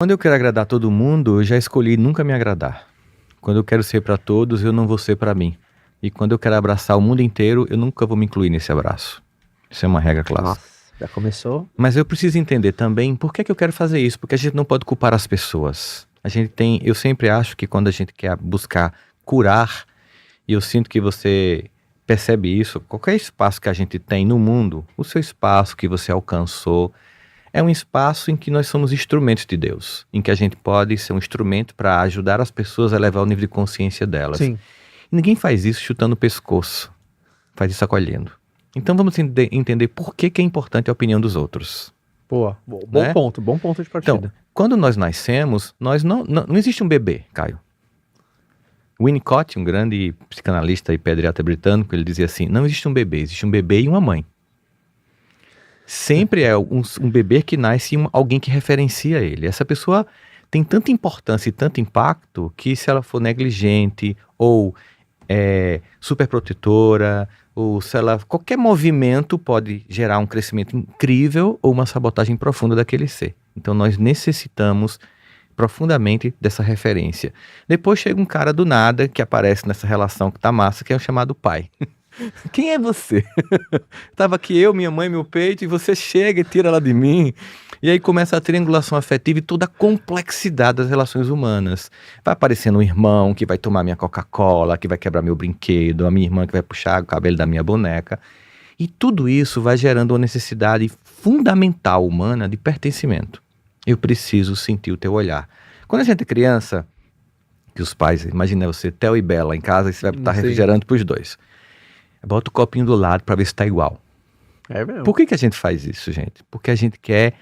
Quando eu quero agradar todo mundo, eu já escolhi nunca me agradar. Quando eu quero ser para todos, eu não vou ser para mim. E quando eu quero abraçar o mundo inteiro, eu nunca vou me incluir nesse abraço. Isso é uma regra clássica. Nossa, já começou? Mas eu preciso entender também por que eu quero fazer isso, porque a gente não pode culpar as pessoas. Eu sempre acho que quando a gente quer buscar curar, e eu sinto que você percebe isso, qualquer espaço que a gente tem no mundo, o seu espaço que você alcançou, é um espaço em que nós somos instrumentos de Deus, em que a gente pode ser um instrumento para ajudar as pessoas a elevar o nível de consciência delas. Sim. E ninguém faz isso chutando o pescoço, faz isso acolhendo. Então vamos entender por que é importante a opinião dos outros. Boa. Bom Né? bom ponto de partida. Então, quando nós nascemos, não existe um bebê, Caio. Winnicott, um grande psicanalista e pediatra britânico, ele dizia assim, não existe um bebê, existe um bebê e uma mãe. Sempre é um bebê que nasce e alguém que referencia ele. Essa pessoa tem tanta importância e tanto impacto que se ela for negligente ou superprotetora, ou se ela, qualquer movimento pode gerar um crescimento incrível ou uma sabotagem profunda daquele ser. Então nós necessitamos profundamente dessa referência. Depois chega um cara do nada que aparece nessa relação que tá massa, que é o chamado pai. Quem é você? Tava aqui eu, minha mãe, meu peito, e você chega e tira ela de mim. E aí começa a triangulação afetiva e toda a complexidade das relações humanas. Vai aparecendo um irmão que vai tomar minha Coca-Cola, que vai quebrar meu brinquedo, a minha irmã que vai puxar o cabelo da minha boneca. E tudo isso vai gerando uma necessidade fundamental humana de pertencimento. Eu preciso sentir o teu olhar. Quando a gente é criança, que os pais, imagina você, Theo e Bela em casa, e você vai estar refrigerando pros dois. Bota o copinho do lado para ver se tá igual. É mesmo. Por que a gente faz isso, gente? Porque a gente quer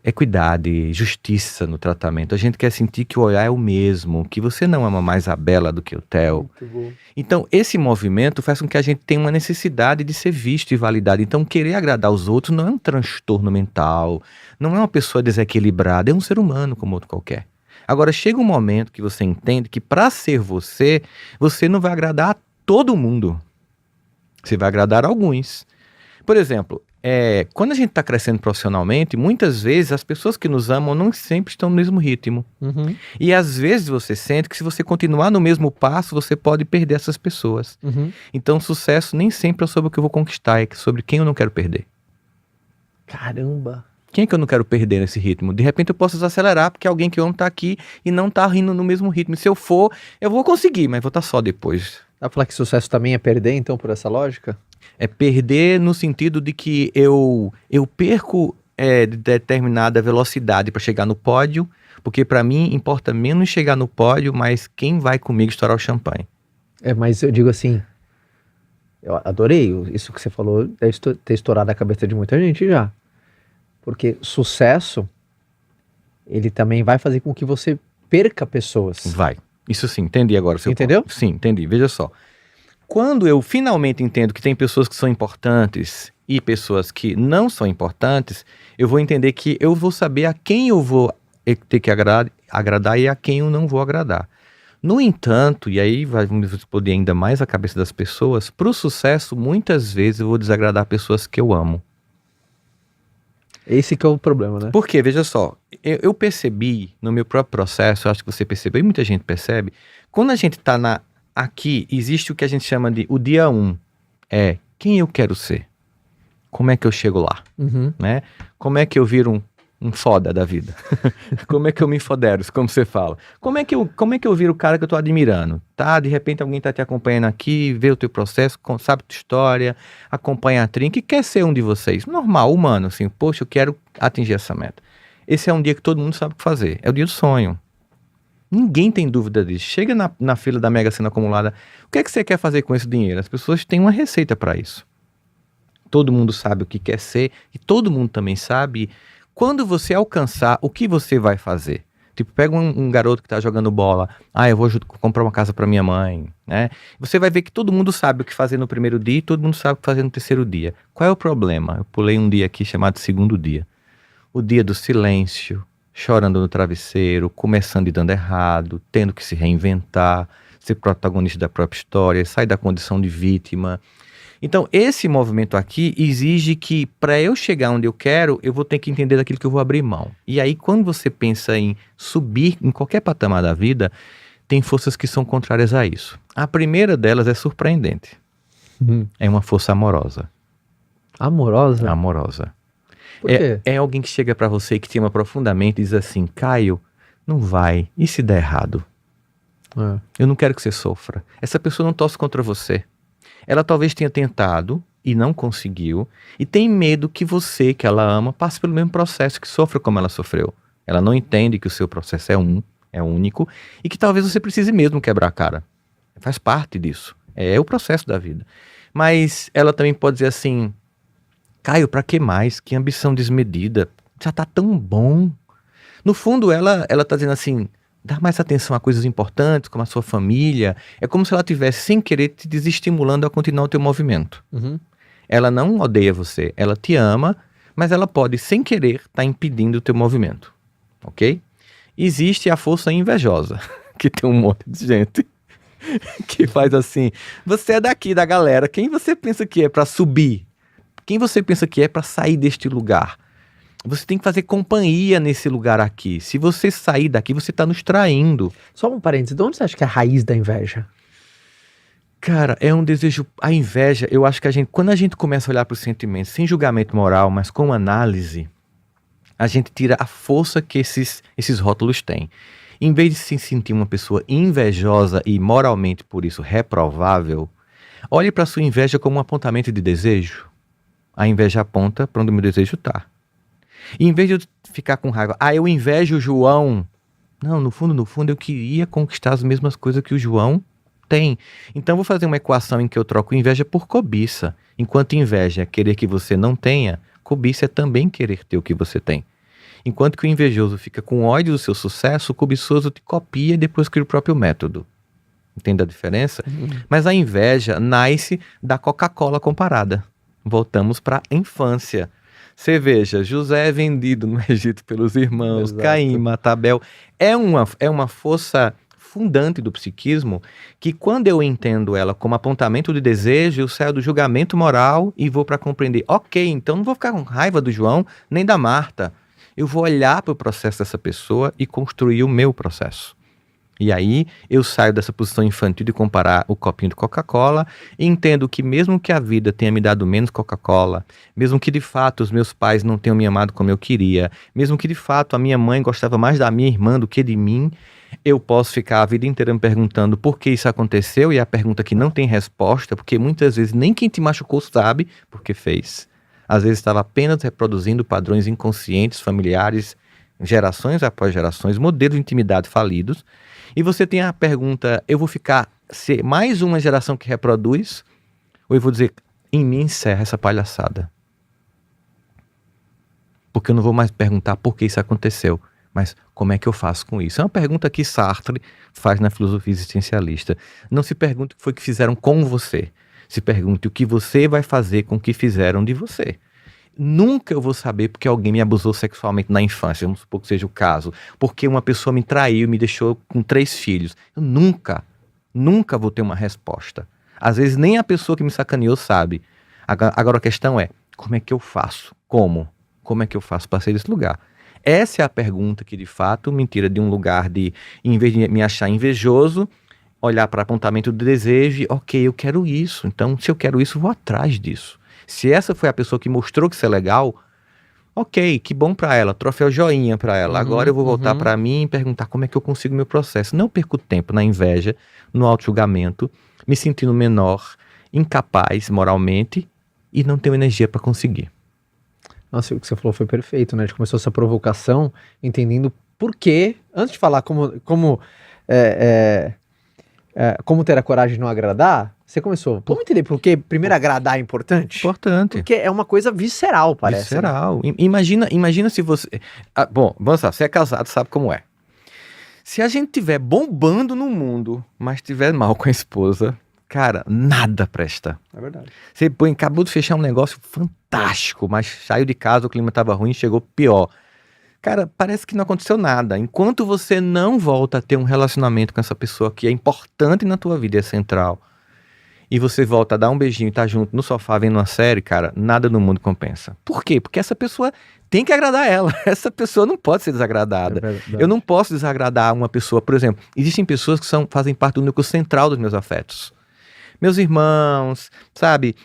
equidade, justiça no tratamento. A gente quer sentir que o olhar é o mesmo, que você não ama mais a Bela do que o Theo. Muito bom. Então, esse movimento faz com que a gente tenha uma necessidade de ser visto e validado. Então, querer agradar os outros não é um transtorno mental, não é uma pessoa desequilibrada, é um ser humano como outro qualquer. Agora, chega um momento que você entende que para ser você, você não vai agradar a todo mundo. Você vai agradar alguns. Por exemplo, quando a gente está crescendo profissionalmente, muitas vezes as pessoas que nos amam não sempre estão no mesmo ritmo. Uhum. E às vezes você sente que se você continuar no mesmo passo, você pode perder essas pessoas. Uhum. Então, sucesso nem sempre é sobre o que eu vou conquistar, é sobre quem eu não quero perder. Caramba. Quem é que eu não quero perder nesse ritmo? De repente eu posso desacelerar porque alguém que eu amo está aqui e não está rindo no mesmo ritmo. E se eu for, eu vou conseguir, mas vou estar só depois. Dá pra falar que sucesso também é perder, então, por essa lógica? É perder no sentido de que eu perco de determinada velocidade para chegar no pódio, porque para mim importa menos chegar no pódio, mas quem vai comigo estourar o champanhe. Mas eu digo assim, eu adorei isso que você falou, deve ter estourado a cabeça de muita gente já. Porque sucesso, ele também vai fazer com que você perca pessoas. Vai. Isso sim, entendi agora o seu Entendeu? ponto. Sim, entendi. Veja só. Quando eu finalmente entendo que tem pessoas que são importantes e pessoas que não são importantes, eu vou entender que eu vou saber a quem eu vou ter que agradar e a quem eu não vou agradar. No entanto, e aí vamos explodir ainda mais a cabeça das pessoas, para o sucesso, muitas vezes eu vou desagradar pessoas que eu amo. Esse que é o problema, né? Porque, veja só, eu percebi no meu próprio processo, eu acho que você percebeu e muita gente percebe, quando a gente está aqui, existe o que a gente chama de o dia 1, quem eu quero ser? Como é que eu chego lá? Uhum. Né? Como é que eu viro um foda da vida? Como é que eu me empodero, como você fala? Como é que eu viro o cara que eu tô admirando? Tá? De repente alguém tá te acompanhando aqui, vê o teu processo, sabe tua história, acompanha a trinca e quer ser um de vocês. Normal, humano, assim, poxa, eu quero atingir essa meta. Esse é um dia que todo mundo sabe o que fazer, é o dia do sonho. Ninguém tem dúvida disso. Chega na fila da Mega Sena acumulada, o que é que você quer fazer com esse dinheiro? As pessoas têm uma receita para isso. Todo mundo sabe o que quer ser e todo mundo também sabe quando você alcançar o que você vai fazer. Tipo, pega um garoto que tá jogando bola, eu vou comprar uma casa para minha mãe, né? Você vai ver que todo mundo sabe o que fazer no primeiro dia e todo mundo sabe o que fazer no terceiro dia. Qual é o problema? Eu pulei um dia aqui chamado segundo dia. O dia do silêncio, chorando no travesseiro, começando e dando errado, tendo que se reinventar, ser protagonista da própria história, sair da condição de vítima. Então, esse movimento aqui exige que, para eu chegar onde eu quero, eu vou ter que entender daquilo que eu vou abrir mão. E aí, quando você pensa em subir em qualquer patamar da vida, tem forças que são contrárias a isso. A primeira delas é surpreendente. É uma força amorosa. Amorosa? Amorosa. Por quê? É alguém que chega para você que te ama profundamente e diz assim, Caio, não vai, e se der errado? Eu não quero que você sofra. Essa pessoa não torce contra você. Ela talvez tenha tentado e não conseguiu, e tem medo que você, que ela ama, passe pelo mesmo processo, que sofra como ela sofreu. Ela não entende que o seu processo é único, e que talvez você precise mesmo quebrar a cara. Faz parte disso. É o processo da vida. Mas ela também pode dizer assim, Caio, pra que mais? Que ambição desmedida. Já tá tão bom. No fundo, ela tá dizendo assim, dá mais atenção a coisas importantes, como a sua família. É como se ela tivesse, sem querer, te desestimulando a continuar o teu movimento. Ela não odeia você, ela te ama, mas ela pode, sem querer, estar impedindo o teu movimento. Ok? Existe a força invejosa, que tem um monte de gente que faz assim, você é daqui, da galera, quem você pensa que é para subir? Quem você pensa que é para sair deste lugar? Você tem que fazer companhia nesse lugar aqui. Se você sair daqui, você está nos traindo. Só um parênteses, de onde você acha que é a raiz da inveja? Cara, é um desejo... A inveja, eu acho que quando a gente começa a olhar para os sentimentos, sem julgamento moral, mas com análise, a gente tira a força que esses rótulos têm. Em vez de se sentir uma pessoa invejosa e moralmente, por isso, reprovável, olhe para a sua inveja como um apontamento de desejo. A inveja aponta para onde o meu desejo está. E em vez de eu ficar com raiva, eu invejo o João. Não, no fundo, eu queria conquistar as mesmas coisas que o João tem. Então eu vou fazer uma equação em que eu troco inveja por cobiça. Enquanto inveja é querer que você não tenha, cobiça é também querer ter o que você tem. Enquanto que o invejoso fica com ódio do seu sucesso, o cobiçoso te copia e depois cria o próprio método. Entende a diferença? Mas a inveja nasce da Coca-Cola comparada. Voltamos para a infância. Você veja, José é vendido no Egito pelos irmãos, Exato. Caim, Matabel. É uma força fundante do psiquismo que, quando eu entendo ela como apontamento de desejo, eu saio do julgamento moral e vou para compreender. Ok, então não vou ficar com raiva do João nem da Marta. Eu vou olhar para o processo dessa pessoa e construir o meu processo. E aí eu saio dessa posição infantil de comparar o copinho de Coca-Cola e entendo que mesmo que a vida tenha me dado menos Coca-Cola, mesmo que de fato os meus pais não tenham me amado como eu queria, mesmo que de fato a minha mãe gostava mais da minha irmã do que de mim, eu posso ficar a vida inteira me perguntando por que isso aconteceu, e é a pergunta que não tem resposta, porque muitas vezes nem quem te machucou sabe por que fez. Às vezes estava apenas reproduzindo padrões inconscientes, familiares, gerações após gerações, modelos de intimidade falidos. E você tem a pergunta, eu vou ser mais uma geração que reproduz? Ou eu vou dizer, em mim encerra essa palhaçada? Porque eu não vou mais perguntar por que isso aconteceu, mas como é que eu faço com isso? É uma pergunta que Sartre faz na filosofia existencialista. Não se pergunte o que foi que fizeram com você. Se pergunte o que você vai fazer com o que fizeram de você. Nunca eu vou saber porque alguém me abusou sexualmente na infância, vamos supor que seja o caso. Porque uma pessoa me traiu, me deixou com 3 filhos. Eu nunca vou ter uma resposta. Às vezes nem a pessoa que me sacaneou sabe. Agora a questão é, como é que eu faço? Como? Como é que eu faço para sair desse lugar? Essa é a pergunta que de fato me tira de um lugar de, em vez de me achar invejoso, olhar para apontamento do desejo e, ok, eu quero isso. Então, se eu quero isso, eu vou atrás disso. Se essa foi a pessoa que mostrou que isso é legal, ok, que bom pra ela, troféu joinha pra ela. Agora eu vou voltar pra mim e perguntar como é que eu consigo meu processo. Não perco tempo na inveja, no auto-julgamento, me sentindo menor, incapaz moralmente e não tenho energia pra conseguir. Nossa, o que você falou foi perfeito, né? A gente começou essa provocação entendendo por quê, antes de falar como ter a coragem de não agradar, você começou. Vamos entender por que primeiro agradar é importante? Importante. Porque é uma coisa visceral, parece. Visceral. Né? Imagina se você... bom, vamos lá, você é casado, sabe como é. Se a gente estiver bombando no mundo, mas estiver mal com a esposa, cara, nada presta. É verdade. Você acabou de fechar um negócio fantástico, mas saiu de casa, o clima estava ruim, chegou pior. Cara, parece que não aconteceu nada. Enquanto você não volta a ter um relacionamento com essa pessoa que é importante na tua vida, é central, e você volta a dar um beijinho e tá junto no sofá vendo uma série, cara, nada no mundo compensa. Por quê? Porque essa pessoa tem que agradar ela. Essa pessoa não pode ser desagradada. Eu não posso desagradar uma pessoa. Por exemplo, existem pessoas que fazem parte do núcleo central dos meus afetos. Meus irmãos, sabe?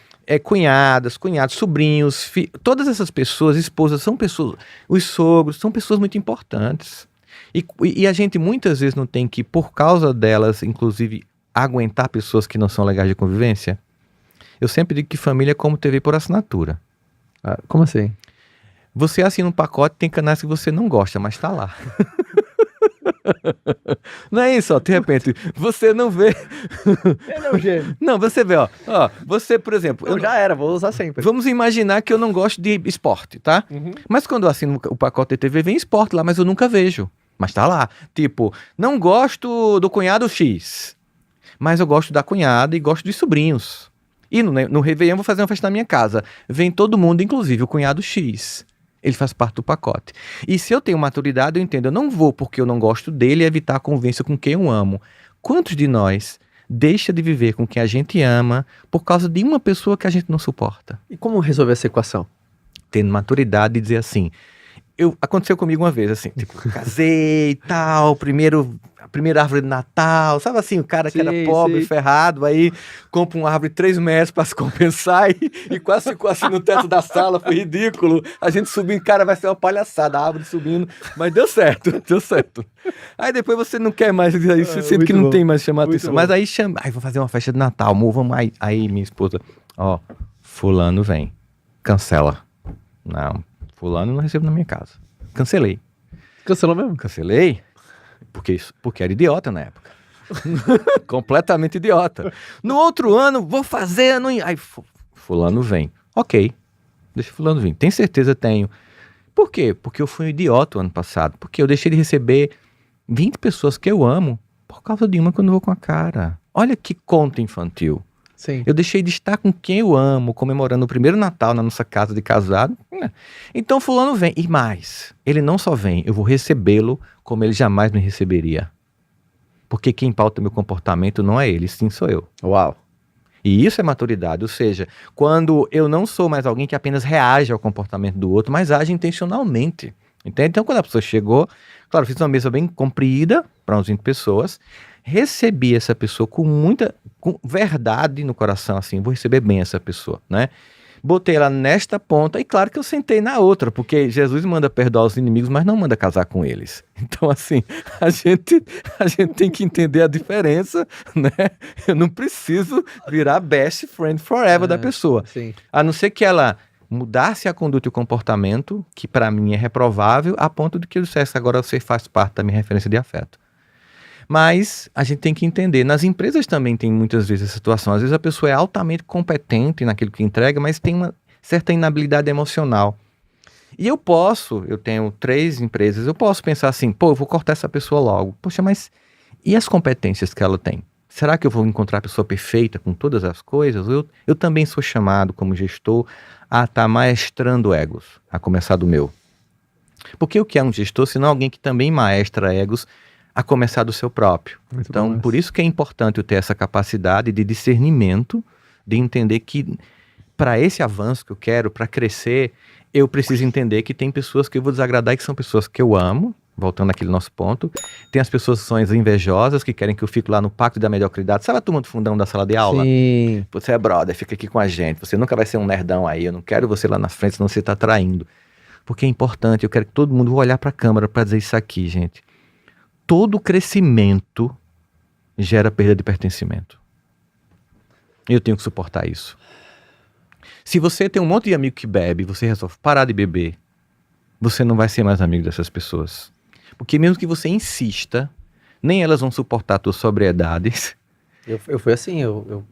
Cunhadas, cunhados, sobrinhos, todas essas pessoas, esposas, são pessoas, os sogros, são pessoas muito importantes. E a gente muitas vezes não tem que, por causa delas, inclusive, aguentar pessoas que não são legais de convivência. Eu sempre digo que família é como TV por assinatura. Como assim? Você assina um pacote, tem canais que você não gosta, mas tá lá. Não é isso, ó, de repente, você não vê. Ele é o gênio. Não, você vê, ó, você, por exemplo... Eu já era, vou usar sempre. Vamos imaginar que eu não gosto de esporte, tá? Mas quando eu assino o pacote de TV, vem esporte lá, mas eu nunca vejo. Mas tá lá, tipo, não gosto do cunhado X, mas eu gosto da cunhada e gosto dos sobrinhos. E no Réveillon eu vou fazer uma festa na minha casa. Vem todo mundo, inclusive o cunhado X. Ele faz parte do pacote. E se eu tenho maturidade, eu entendo, eu não vou porque eu não gosto dele evitar a convivência com quem eu amo. Quantos de nós deixa de viver com quem a gente ama por causa de uma pessoa que a gente não suporta? E como resolver essa equação? Tendo maturidade e dizer assim... Aconteceu comigo uma vez, assim, tipo, casei e tal, a primeira árvore de Natal, sabe assim, o cara que era pobre, ferrado, aí compra uma árvore de 3 metros pra se compensar e quase ficou assim no teto da sala, foi ridículo. A gente subindo, cara, vai ser uma palhaçada, a árvore subindo, mas deu certo, deu certo. Aí depois você não quer mais, aí você sente que não tem mais chamar atenção, mas aí vou fazer uma festa de Natal, amor, vamos aí minha esposa, fulano vem, cancela. Não. Fulano não recebo na minha casa. Cancelei. Cancelou mesmo? Cancelei. Porque era idiota na época. Completamente idiota. No outro ano, vou fazer... Aí fulano vem. Ok. Deixa fulano vir. Tem certeza? Tenho. Por quê? Porque eu fui um idiota o ano passado. Porque eu deixei de receber 20 pessoas que eu amo por causa de uma que eu não vou com a cara. Olha que conto infantil. Sim. Eu deixei de estar com quem eu amo, comemorando o primeiro Natal na nossa casa de casado. Então fulano vem. E mais, ele não só vem, eu vou recebê-lo como ele jamais me receberia. Porque quem pauta meu comportamento não é ele, sim sou eu. Uau. E isso é maturidade, ou seja, quando eu não sou mais alguém que apenas reage ao comportamento do outro, mas age intencionalmente. Entende? Então quando a pessoa chegou, claro, fiz uma mesa bem comprida para umas 20 pessoas, recebi essa pessoa com verdade no coração, assim, vou receber bem essa pessoa, né? Botei ela nesta ponta e claro que eu sentei na outra, porque Jesus manda perdoar os inimigos, mas não manda casar com eles. Então, assim, a gente tem que entender a diferença, né? Eu não preciso virar best friend forever da pessoa. Sim. A não ser que ela mudasse a conduta e o comportamento, que para mim é reprovável, a ponto de que eu dissesse, agora você faz parte da minha referência de afeto. Mas a gente tem que entender, nas empresas também tem muitas vezes essa situação, às vezes a pessoa é altamente competente naquilo que entrega, mas tem uma certa inabilidade emocional. E eu tenho 3 empresas, eu posso pensar assim, eu vou cortar essa pessoa logo. Poxa, mas e as competências que ela tem? Será que eu vou encontrar a pessoa perfeita com todas as coisas? Eu também sou chamado como gestor a estar maestrando egos, a começar do meu. Porque o que é um gestor, se não alguém que também maestra egos, a começar do seu próprio. Muito então, bom, por isso que é importante eu ter essa capacidade de discernimento, de entender que para esse avanço que eu quero, para crescer, eu preciso entender que tem pessoas que eu vou desagradar e que são pessoas que eu amo, voltando naquele nosso ponto. Tem as pessoas que são as invejosas, que querem que eu fique lá no pacto da mediocridade. Sabe a turma do fundão da sala de aula? Sim. Você é brother, fica aqui com a gente. Você nunca vai ser um nerdão aí. Eu não quero você lá na frente, senão você está traindo. Porque é importante, eu quero que todo mundo olhar para a câmera para dizer isso aqui, gente. Todo crescimento gera perda de pertencimento. Eu tenho que suportar isso. Se você tem um monte de amigo que bebe, você resolve parar de beber, você não vai ser mais amigo dessas pessoas. Porque mesmo que você insista, nem elas vão suportar as tuas sobriedades. Eu fui assim, eu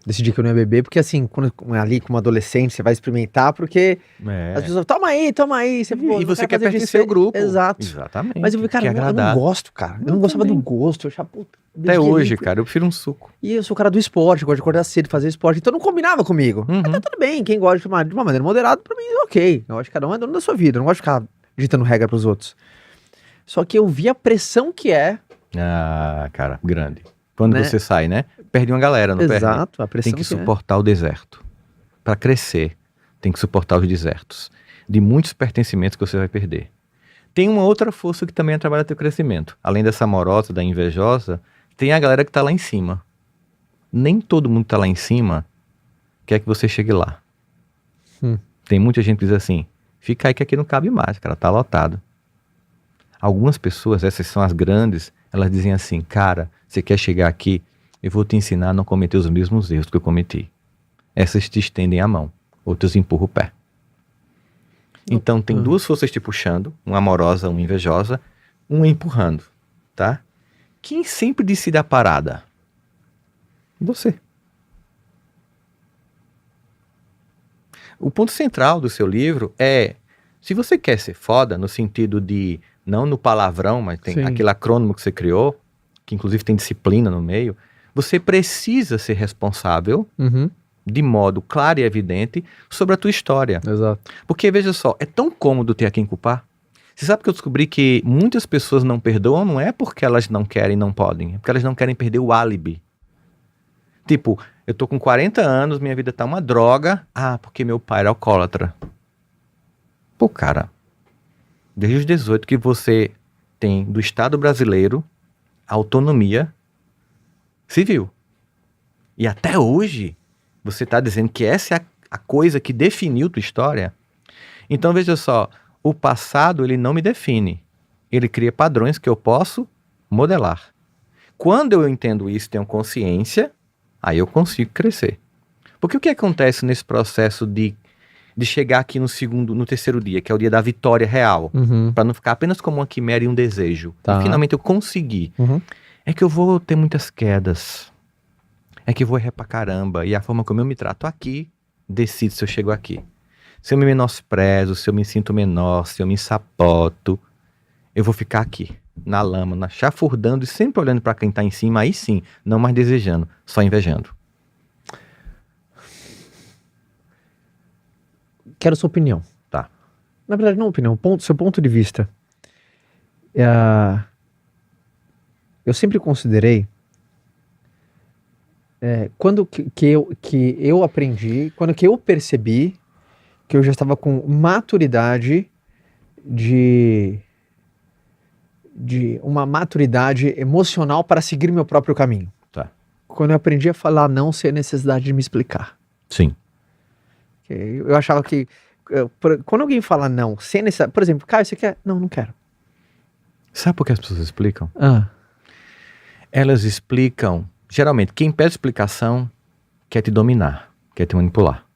decidi que eu não ia beber, porque assim, quando ali como adolescente, você vai experimentar, porque as pessoas, toma aí, você, e você quer pertencer ao grupo. Exato. Exatamente. Mas eu vi, cara, eu não gosto, cara. Eu não gostava do gosto. Eu achava, até hoje, cara, eu prefiro um suco. E eu sou o cara do esporte, eu gosto de acordar cedo, fazer esporte, então não combinava comigo. Mas tá tudo bem, quem gosta de tomar de uma maneira moderada, pra mim, ok. Eu acho que cada um é dono da sua vida, eu não gosto de ficar ditando regra pros outros. Só que eu vi a pressão que é. Ah, cara, grande. Quando né? você sai, né? Perde uma galera, não perde? Exato, a pressão Tem que que é. suportar o deserto. Para crescer, tem que suportar os desertos. De muitos pertencimentos que você vai perder. Tem uma outra força que também atrapalha teu crescimento. Além dessa amorosa, da invejosa, tem a galera que tá lá em cima. Nem todo mundo que tá lá em cima quer que você chegue lá. Tem muita gente que diz assim, fica aí que aqui não cabe mais, cara, tá lotado. Algumas pessoas, essas são as grandes, elas dizem assim, cara, você quer chegar aqui, eu vou te ensinar a não cometer os mesmos erros que eu cometi. Essas te estendem a mão, outras empurram o pé. Então tem duas forças te puxando, uma amorosa, uma invejosa, uma empurrando, tá? Quem sempre decide a parada? Você. O ponto central do seu livro é, se você quer ser foda, no sentido de, não no palavrão, mas tem Sim. aquele acrônimo que você criou, que inclusive tem disciplina no meio, você precisa ser responsável, de modo claro e evidente, sobre a tua história. Exato. Porque, veja só, é tão cômodo ter a quem culpar. Você sabe que eu descobri que muitas pessoas não perdoam, não é porque elas não querem e não podem, é porque elas não querem perder o álibi. Tipo, eu tô com 40 anos, minha vida tá uma droga. Ah, porque meu pai era alcoólatra. Pô, cara, desde os 18 que você tem do Estado brasileiro autonomia civil. E até hoje, você tá dizendo que essa é a coisa que definiu tua história. Então, veja só, o passado, ele não me define. Ele cria padrões que eu posso modelar. Quando eu entendo isso, tenho consciência, aí eu consigo crescer. Porque o que acontece nesse processo de chegar aqui no terceiro dia, que é o dia da vitória real, para não ficar apenas como uma quimera e um desejo. Tá. E finalmente eu consegui. É que eu vou ter muitas quedas. É que eu vou errar pra caramba. E a forma como eu me trato aqui, decide se eu chego aqui. Se eu me menosprezo, se eu me sinto menor, se eu me saboto, eu vou ficar aqui, na lama, chafurdando e sempre olhando pra quem tá em cima, aí sim, não mais desejando, só invejando. Quero sua opinião. Tá. Na verdade, não opinião, seu ponto de vista. Eu sempre considerei quando que eu aprendi, quando que eu percebi que eu já estava com maturidade de uma maturidade emocional para seguir meu próprio caminho. Tá. Quando eu aprendi a falar não sem a necessidade de me explicar. Sim. Eu achava que quando alguém fala não sem necessidade, por exemplo, Caio, você quer? Não, não quero. Sabe por que as pessoas explicam? Ah, Elas explicam, geralmente, quem pede explicação quer te dominar, quer te manipular.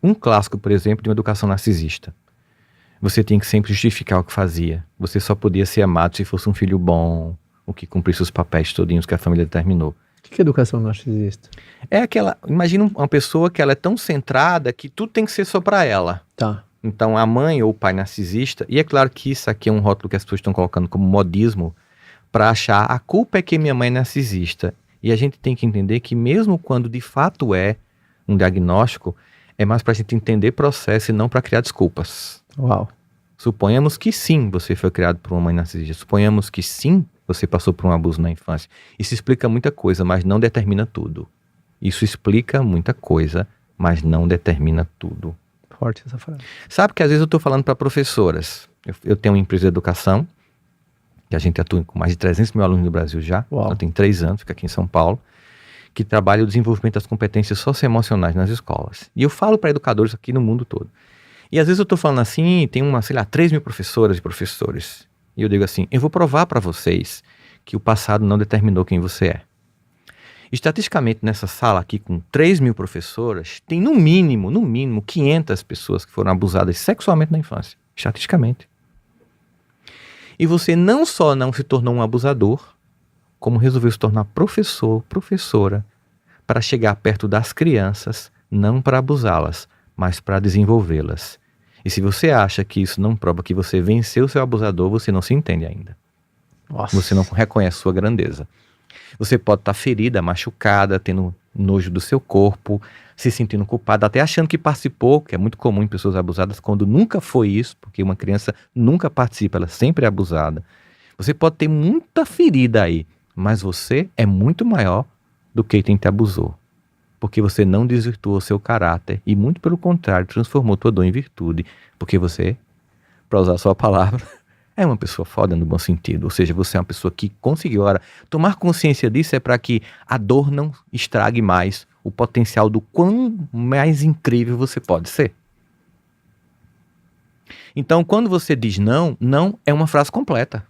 Um clássico, por exemplo, de uma educação narcisista. Você tinha que sempre justificar o que fazia. Você só podia ser amado se fosse um filho bom, ou que cumprisse os papéis todinhos que a família determinou. o que é educação narcisista? É aquela, imagina uma pessoa que ela é tão centrada que tudo tem que ser só pra ela. Tá. Então a mãe ou o pai narcisista, e é claro que isso aqui é um rótulo que as pessoas estão colocando como modismo, para achar a culpa é que minha mãe é narcisista. E a gente tem que entender que mesmo quando de fato é um diagnóstico, é mais pra gente entender processo e não para criar desculpas. Uau. Suponhamos que sim, você foi criado por uma mãe narcisista. Suponhamos que sim, você passou por um abuso na infância. Isso explica muita coisa, mas não determina tudo. Isso explica muita coisa, mas não determina tudo. Forte essa frase. Sabe que às vezes eu estou falando para professoras. Eu tenho uma empresa de educação, que a gente atua com mais de 300 mil alunos no Brasil já. Uau. Ela tem 3 anos, fica aqui em São Paulo, que trabalha o desenvolvimento das competências socioemocionais nas escolas. E eu falo para educadores aqui no mundo todo. E às vezes eu estou falando assim, tem 3 mil professoras e professores. E eu digo assim, eu vou provar para vocês que o passado não determinou quem você é. Estatisticamente, nessa sala aqui com 3 mil professoras, tem no mínimo 500 pessoas que foram abusadas sexualmente na infância. Estatisticamente. E você não só não se tornou um abusador, como resolveu se tornar professor, professora, para chegar perto das crianças, não para abusá-las, mas para desenvolvê-las. E se você acha que isso não prova que você venceu seu abusador, você não se entende ainda. Nossa. Você não reconhece sua grandeza. Você pode estar ferida, machucada, tendo nojo do seu corpo, se sentindo culpada, até achando que participou, que é muito comum em pessoas abusadas, quando nunca foi isso, porque uma criança nunca participa, ela sempre é abusada. Você pode ter muita ferida aí, Mas você é muito maior do que quem te abusou. Porque você não desvirtuou seu caráter e, muito pelo contrário, transformou tua dor em virtude. Porque você, para usar a sua palavra, é uma pessoa foda no bom sentido. Ou seja, você é uma pessoa que conseguiu. Agora, tomar consciência disso é para que a dor não estrague mais o potencial do quão mais incrível você pode ser. Então, quando você diz não, não é uma frase completa.